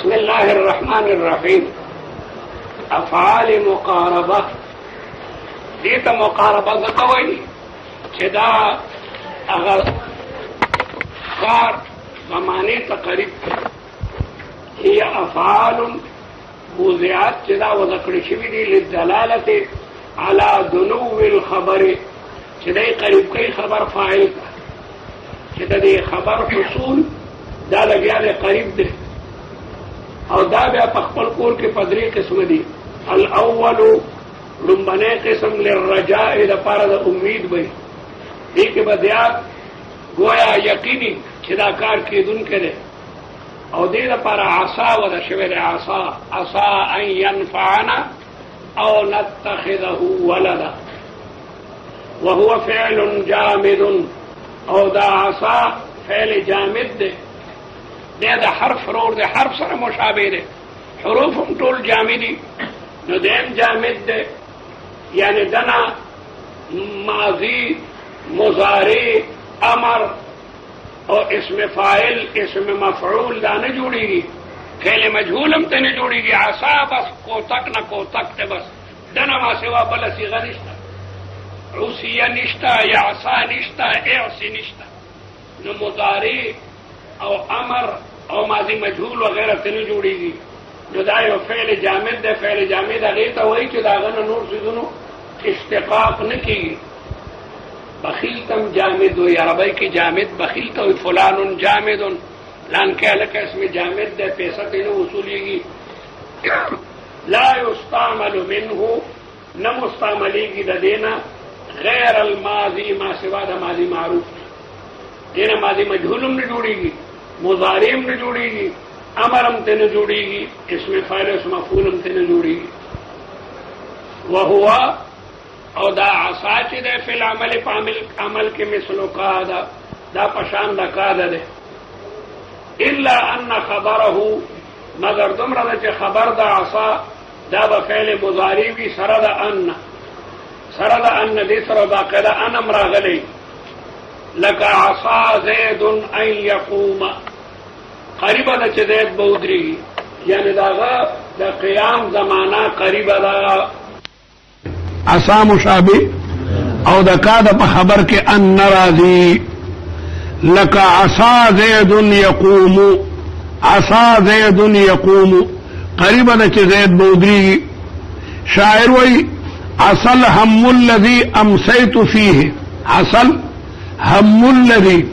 بسم الله الرحمن الرحیم. افعال مقاربه دیتا مقاربه ځکه وایي چې دا هغه کار زمانې ته قریب هي افعال وضعت چې دا وضع کړي شوي دي للدلالة على دنو الخبر چې دی قریب کوي خبر فاعل ته چې د دې خبر حصول دا لګیا دی قریب دی او دا بیا په خپل کور کې په درې قسمه دي. الاول لومبنی قسم للرجاء دپاره د امید وي دې کې به زیات گویا یقیني چې دا کار کېدونکی دی او دې دپاره عصا وضع شوی دی. عصا ان ینفعنا او نتخذه ولدا وهو فعل جامد او دا عصا فعل جامد دی دا د حرف رور دی حرف سره مشابه دی حروف هم ټول جامدي نو دیم جامد دی یعنی دنا ماضی مضارع امر او اسم فاعل اسم مفعول دا نه جوړیږي فعل مجهول هم ته نه جوړیږي. عصا بس کوتک نه کوتک ته بس دنا ما سوا بل صيغه نشته عصیه نشته یعصا نشته اعصی نشته نو مضارع او امر او ماضی مجهول وغیرہ ته نه جوړیږي نو دا یو فعل جامد دی. فعل جامد هغې ته وایي چې د هغه نه نور څیزونو اشتقاق نه کېږي. بخیل تم جامد وي عربی کې جامد بخیل ته وایي فلان جامد فلان کې هلکه اسم جامد دی پیسه ته نه وصولیږي. لا یستعمل منه نه مستعملیږي د دې نه غیر الماضي ما سوا د ماضي معروف دې نه ماضي مجهول هم نه جوړیږي مضارع هم نه جوړیږي امر هم ته نه جوړیږي اسم فاعل اسم مفعول هم ته نه جوړیږي. وهو او دا عصا چې دی فی العمل په عمل کې مثل قاده دا پشان د قاده دی الا ان خبره مگر دومره ده چې خبر د عصا دا به فعل مضارع وي سره د ان دې سره باقاعده ان هم راغلی لکه عصا زید ان یقوم قریبه ده چې زید به ودرېږي یعنی د هغه د قیام زمانه قریبه ده. عصا مشابه او د قاده په خبر کې ان راځي لکه عصا زید یقوم عصا زید یقوم قریبه ده چې زید به ودرېږي. شاعر وایي عصل هم الذي امسيت فيه عصل هم الذي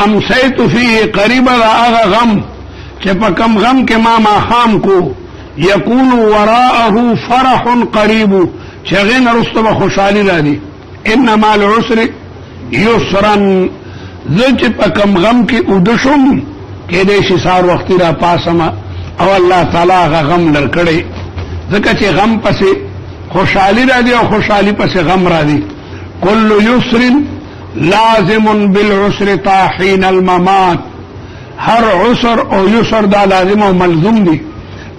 امسيت فيه قریب دا آغا غم چې په کم غم کې ما خام کو یکون وراءه فرح قریب چې هغې نه وروسته به خوشحالي راځي. انما العسر یسرا زه چې په کم غم کې اوده شم کېدی شي سهار وختي را پاسمه او الله تعالی هغه غم لر کړی ځکه چې غم پسې خوشحالی را دی او خوشحالی پس غم را دی. کل یسر لازم بالعسر طاحین الممات هر عسر او یسر دا لازم او ملزوم دی.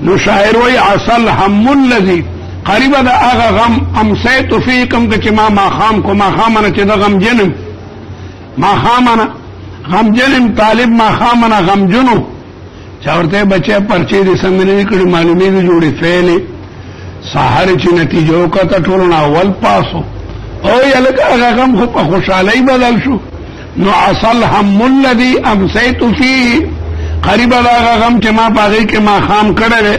نو شاعر وی عصل هم الذی قریبا دا آغا غم امسیت فیکم که چه ما خام کو ما خامنا چه دا غم جنم ما خامنا غم جنم طالب ما خامنا غم جنو چاورتے بچے پرچے دی سمجھنے کڑی معلومی دی جوڑی فیلی سحر چې نتیجو کته ټولنا اول پاسو او یلکه هغه غم خو په خوشحالۍ بدل شو. نو اصل هم الذي امسيت فيه قریب دا هغه غم چې ما باغی کې ما خام کړی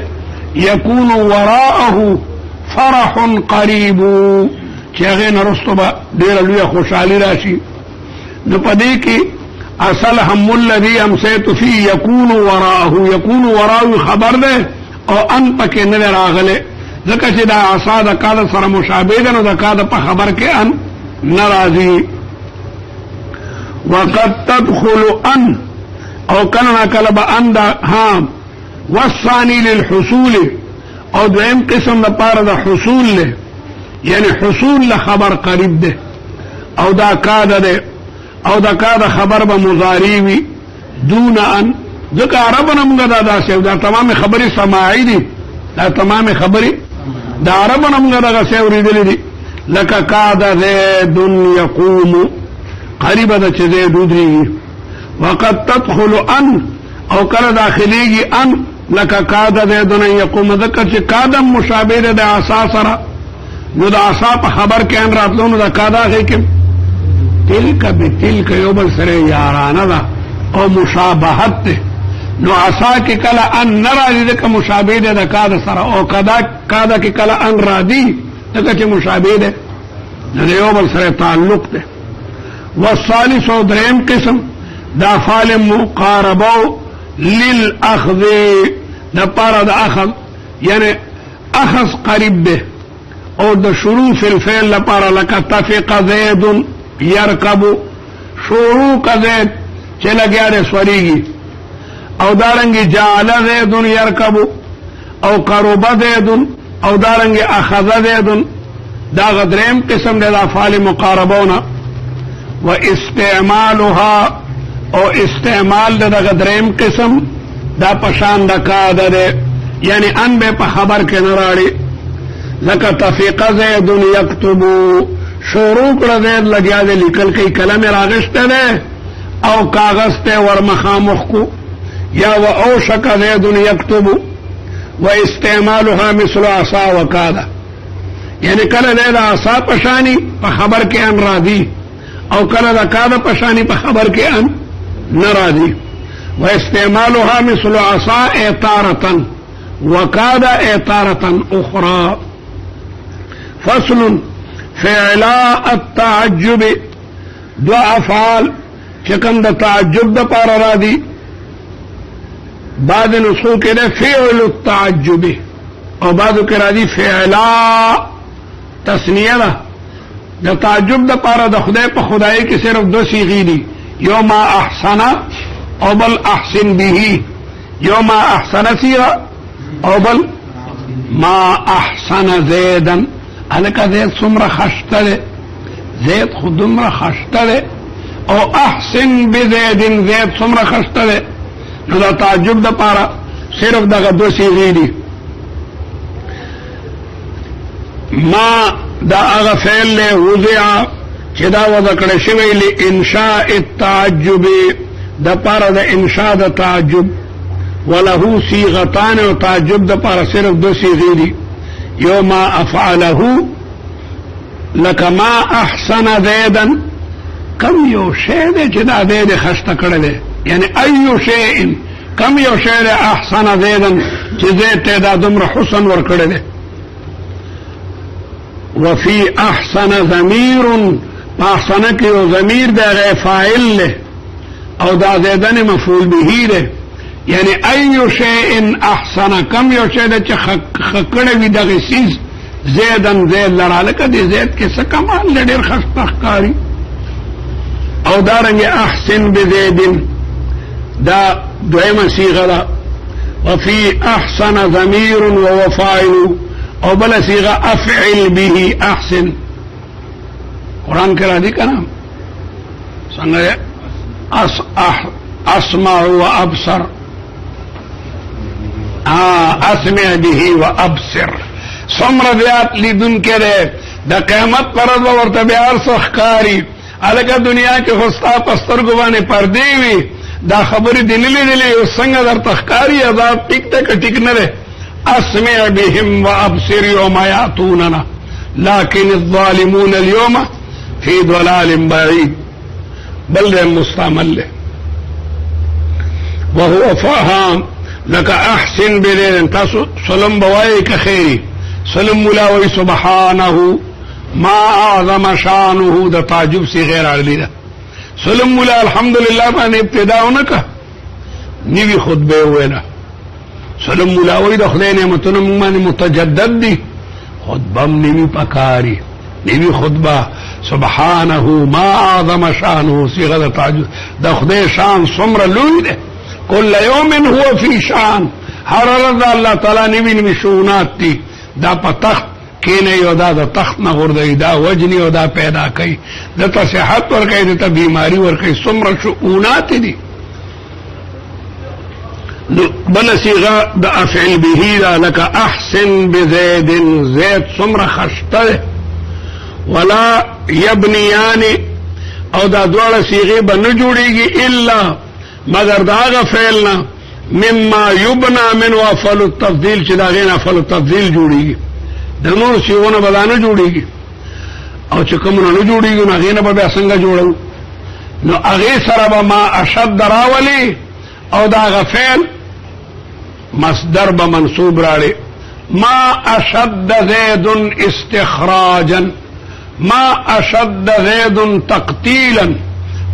یکون وراءه فرح قریب چې هغې نه وروسته به ډېره لویه خوشحالي راشي. نو په دې کې اصل هم الذي امسيت فيه یکون وراءه خبر دی او ان پکې نه دی راغلی ځکه چې دا عصا د قاده سره مشابه ده نو د قاده په خبر کې ان ناراضي. وقد تدخل ان او کله کله به ان دا ها والثاني للحصول او دویم قسم د پاره د حصول له یعنی حصول له خبر قریب ده او دا قاده ده او دا قاده خبر به مضارع وي دون ان ځکه عربونه موږ دا داسې دا تمام خبرې سماعي دي دا تمام خبرې دا عربونه موږ دغه څه اورېدلې دي لکه قاد زید یقوم قریبه ده چې زید ودرېږي. وقد تدخل ان او کله داخليږي ان لکه کاد زیدن یقوم ذکر چې کادم مشابه ده د عصا سره نو د عصا په خبر کې ان راتلو نو د کادا غي کې تلک بتلک یو بل سره یارانه ده او مشابهت ده نو عصا کې کله ان ناراضي ده که مشابه ده د کاد سره او کادا کې کله ان راضي ده چې مشابه ده د یو بل سره تعلق ده. والثالث او دریم قسم دا فعل مقاربه للاخذ دا پارا دا اخذ یعنی اخذ قریب ده او دا شروع فی الفعل لپارا لکا تفق زید یرکب شروع کا زید چلا گیا ده سوریگی او دارنگی جعل زید یرکب او قرب زید او دارنگی اخذ زید دا غدریم قسم ده دا فعل مقاربونا و استعمالها او استعمال د غدریم قسم دا پشان د کاده ده یعنی ان به په خبر کې نه راړي لکه تفیق زید یكتب شروع کړه زید لګیا دې لیکل کوي کلم راغشته ده او کاغذ ته ورمخامخ کو یا و او شک زید یكتب و استعمالها مثل عصا وکاده یعنی کله د عصا پشانی په خبر کې ان راضی او کله د کاده پشانی په خبر کې ان نراضي واستعمالها مثل عصا اطارة وكاد اطارة اخرى. فصل فعلاء التعجب دو افعال چکم دا تعجب دا پارا را دی بعد نسخو کے دے فعل التعجب او بعدو کے را دی فعلاء تسنیه دا تعجب دا پارا دا خدای پا خدای کی صرف دو سیغی دی یو ما احسن او بل احسن به یو ما احسن سیغا او بل ما احسن زیدن الکا زید سمر خشته زید خودمر خشته او احسن بزیدن زید سمر خشته نو دا تعجب دا پارا صرف دا دو سیغی دی ما دا اغا فعل لے وضعا چې دا وضع کړی شوی لانشاء التعجب د پاره د انشاء د تعجب وله صيغتان او تعجب د پاره صرف دو صيغې دي یو ما افعله لك ما احسن زيدا کم یو شی دی چې دا زید خسته کړی دی یعنی ایو شیء کم یو شی دی احسن زيدا چې زید ته دا دومره حسن ورکړی دی وفي احسن ضمير احسن کی او ضمیر دا غیر فاعل له او دا زیدن مفعول به ده یعنی ایو شیء احسن کم یو شی ده چې خکړه وي دغه سیز زیدن زید لراله کدي زید کې څه کمال لډیر خستخکاری او دارنګ احسن بزید دا دویمه صيغه ده وفي احسن ضمير وهو فاعل او بل صيغه افعل به احسن قرآن کرا دی کنا څنګه اسمع و ابصر اسمع به و ابصر څومره زیات لیدون کړي د قیامت پر ورځ ورته بیا ارسخکاری الګا دنیا کې خوستا پستر ګوانه پردی وي دا خبرې دلیلې څنګه در تخکاری عذاب ټیک ټک ټیک نه ده اسمع بهم و ابصر يوم ياتوننا لكن الظالمون اليوم في ضلال بعيد بل مستعمل له وهو فهم لك احسن بذين تاسو سلم بوايك خيري سلم ملاوي سبحانه ما اعظم شانه ده تعجب سي غير عقلي ده سلم ملا الحمد لله باندې ابتداء نکه نیوی خطبه وینا سلم ملاوي د خدای نعمتونو باندې متجدد دي خطبه نیوی پکاري نیوی خطبه سبحانه ما اعظم شانه صيغه تعجب د خدای شان څومره لوی ده كل يوم هو في شان هر ورځ الله تعالی نیوی شؤونات دي دا په تخت کینه یو دا د تخت نه غردی دا وجنی او دا پیدا کوي د ته صحت ور کوي د ته بیماری ور کوي څومره شؤونات دي بل صيغه د افعل به لك احسن بزيد زيد څومره خشته ولا يبنيان او دا دوړه صيغه بنه جوړيږي الا مگر داغه فعلنا مما یبنا من افعل التفضیل چې دا غین افعل التفضیل جوړیږي د نور شیونه بدانه جوړیږي او چې کومونه نه جوړیږي نو غینه به څنګه جوړو نو هغه سره به ما اشد راولي او دا غفعل مصدر به منصوب راړي ما اشد زید استخراجا ما اشد زید تقتیلا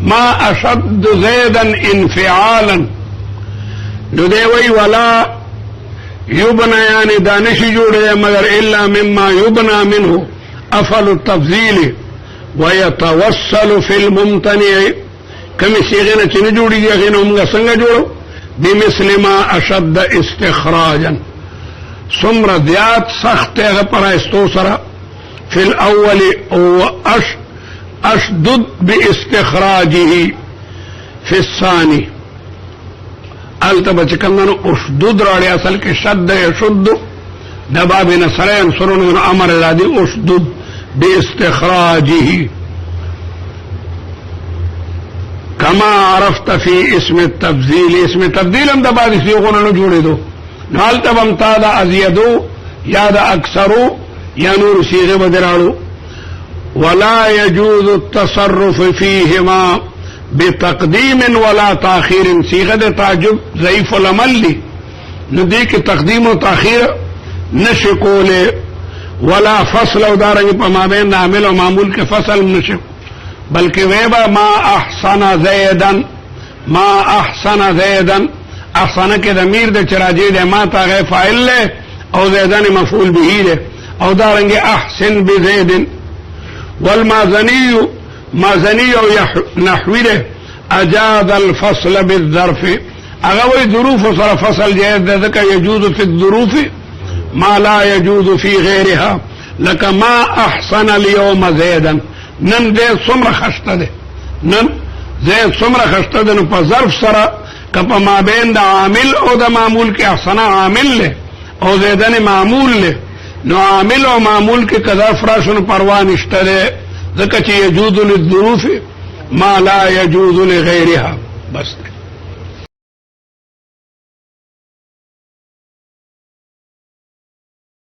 ما اشد زیدا انفعالا نو دی وی ولا یبنا یعنی دانشی جوڑے مگر الا مما یبنا منه افعل التفضیل ويتوصل في الممتنع کمی سیغینا چی نجوڑی گیا غینا ہمگا سنگا جوڑو بمثل ما اشد استخراجا سمر زیاد سخت غپرا استوسرا في الاول اشدد باستخراجه في الثاني التبا چکندنو اشدد راڑی اصل کے شد یشد دباب نصر ینصرون امر رادی اشدد باستخراجه کما عرفت فی اسم التفضیل اسم تفضیل ہم دبا دی سیغون نو جوڑے دو نال تب ہم تا دا ازیدو یا دا اکثرو یا نور سیغ بدرالو ولا يجوز التصرف فيهما بتقدیم ولا تاخیر صیغه تعجب ضعیف العمل لی ندی کی تقدیم و تاخیر نشکوله ولا فصل او دارنگ پا مابین عامل و معمول کے فصل نشک بلکہ ویبا ما احسن زیدن ما احسن زیدن احسن کے ضمیر دے چراجی دے ما تا غیر فاعل لے او زیدن مفعول به دے او دارنگ احسن بزیدن والمازنی مازنی او نحوی دے اجاد الفصل بالظرف اغوی ظروف صرف فصل جائز دے ذکا یجوز فی الظروف ما لا يجوز في غيرها لك ما احسن اليوم زيدا نن زید سمر خشته ده نن زید سمر خشته ده نو په ظرف سره کپا ما بین دا عامل او دا معمول کې احسن عامل له او زیدن معمول له نو عامل او معمول کې کذا فراشن پروا نشته ده ځکه چې یجوز للظروف ما لا يجوز لغيرها بس